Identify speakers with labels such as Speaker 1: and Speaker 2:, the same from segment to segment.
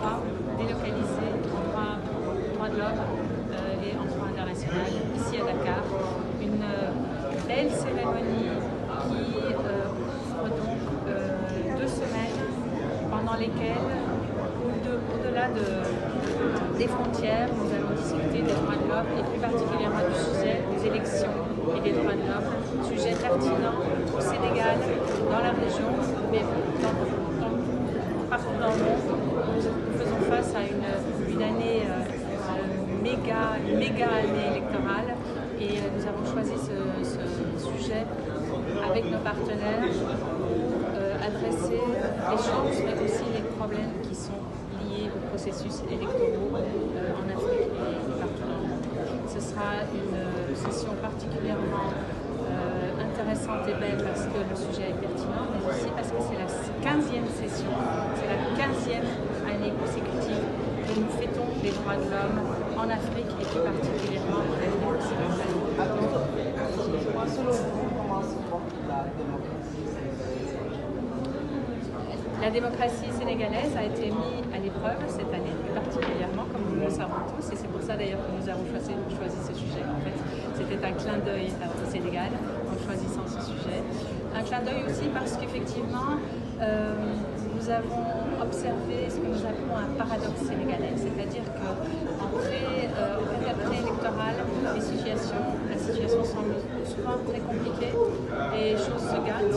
Speaker 1: droit délocalisé en droit de l'homme et en droit international, ici à Dakar. Une belle cérémonie qui ouvre donc 2 semaines pendant lesquelles, au-delà des frontières, nous allons discuter des droits de l'homme et plus particulièrement du sujet des élections et des droits de l'homme, sujet pertinent au Sénégal, dans la région, mais partout dans le monde. Nous faisons face à une année méga année électorale et nous avons choisi ce sujet avec nos partenaires pour adresser les choses mais aussi les problèmes qui sont liés aux processus électoraux en Afrique et partout dans le monde. Ce sera une session particulièrement intéressante et belle parce que le sujet est pertinent, mais aussi parce que c'est la 15e session, c'est la 15e année consécutive que nous fêtons les droits de l'homme en Afrique et plus particulièrement en Afrique occidentale. La démocratie sénégalaise a été mise à l'épreuve cette année, plus particulièrement, comme nous le savons tous, et c'est pour ça d'ailleurs que nous avons choisi ce sujet. En fait, c'était un clin d'œil au Sénégal en choisissant ce sujet. Un clin d'œil aussi parce qu'effectivement, nous avons observé ce que nous appelons un paradoxe sénégalais, c'est-à-dire qu'en période préélectorale, la situation semble souvent très compliquée, les choses se gâtent.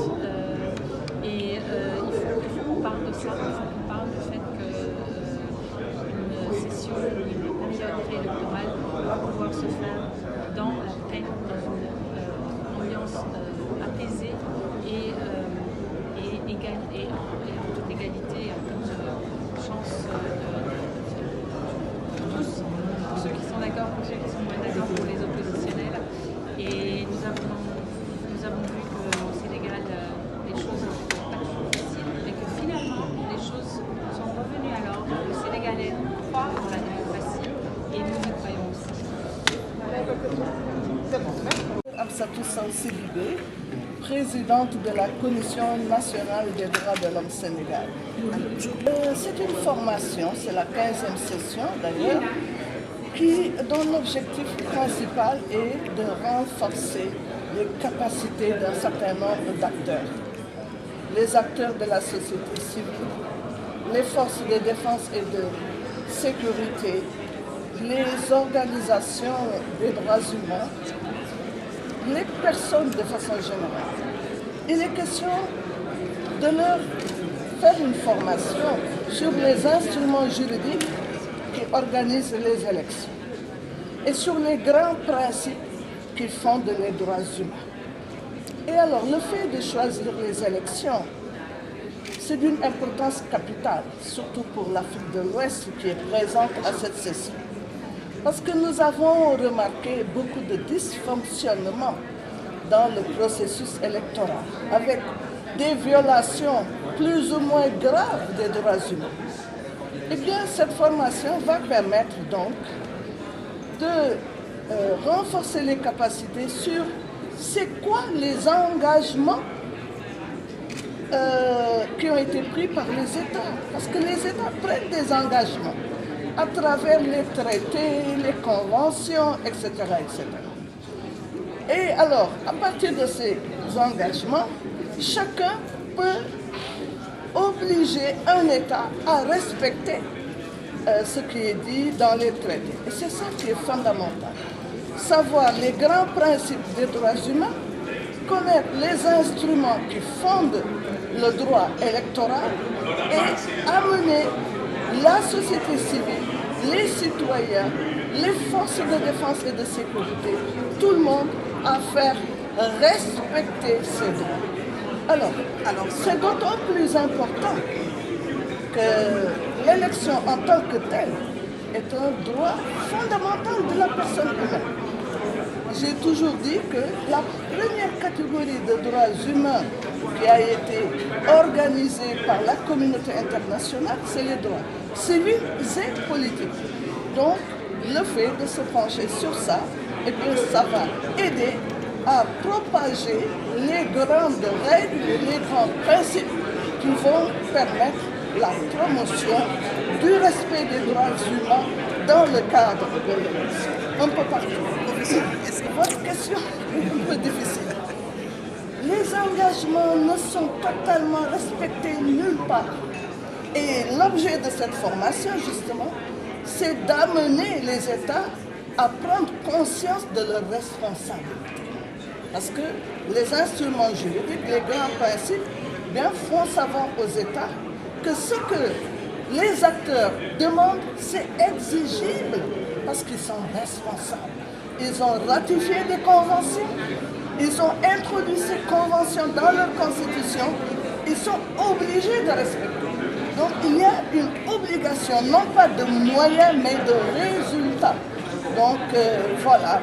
Speaker 1: Et il faut qu'on parle de ça, il faut qu'on parle du fait qu'une session, une période préélectorale doit pouvoir se faire dans la paix, dans une ambiance apaisée et en toute égalité, en toute chance de tous, pour ceux qui sont d'accord, pour ceux qui sont moins d'accord, pour les oppositionnels. Et nous avons vu qu'au Sénégal, les choses n'étaient pas toujours faciles, mais que finalement, les choses sont revenues à l'ordre. Le Sénégalais croit en la démocratie et nous y croyons aussi.
Speaker 2: Amsatou Sidibé, présidente de la Commission nationale des droits de l'homme Sénégal. C'est une formation, c'est la 15e session d'ailleurs, dont l'objectif principal est de renforcer les capacités d'un certain nombre d'acteurs. Les acteurs de la société civile, les forces de défense et de sécurité, les organisations des droits humains, les personnes de façon générale. Il est question de leur faire une formation sur les instruments juridiques qui organisent les élections et sur les grands principes qui fondent les droits humains. Et alors, le fait de choisir les élections, c'est d'une importance capitale, surtout pour l'Afrique de l'Ouest qui est présente à cette session. Parce que nous avons remarqué beaucoup de dysfonctionnements dans le processus électoral, avec des violations plus ou moins graves des droits humains. Eh bien, cette formation va permettre donc de renforcer les capacités sur c'est quoi les engagements qui ont été pris par les États. Parce que les États prennent des engagements à travers les traités, les conventions, etc., etc. Et alors, à partir de ces engagements, chacun peut obliger un État à respecter ce qui est dit dans les traités. Et c'est ça qui est fondamental. Savoir les grands principes des droits humains, connaître les instruments qui fondent le droit électoral et amener la société civile, les citoyens, les forces de défense et de sécurité, tout le monde à faire respecter ces droits. Alors c'est d'autant plus important que l'élection en tant que telle est un droit fondamental de la personne humaine. J'ai toujours dit que la première catégorie de droits humains qui a été organisée par la communauté internationale, c'est les droits civils et politiques. Donc, le fait de se pencher sur ça, eh bien, ça va aider à propager les grandes règles, les grands principes qui vont permettre la promotion du respect des droits humains dans le cadre de l'OMC, un peu partout. Votre question est un peu difficile. Les engagements ne sont totalement respectés nulle part. Et l'objet de cette formation, justement, c'est d'amener les États à prendre conscience de leurs responsabilités. Parce que les instruments juridiques, les grands principes, bien, font savoir aux États que ce que les acteurs demandent, c'est exigible, parce qu'ils sont responsables. Ils ont ratifié des conventions, ils ont introduit ces conventions dans leur constitution, ils sont obligés de respecter. Donc il y a une obligation, non pas de moyens, mais de résultats. Donc voilà.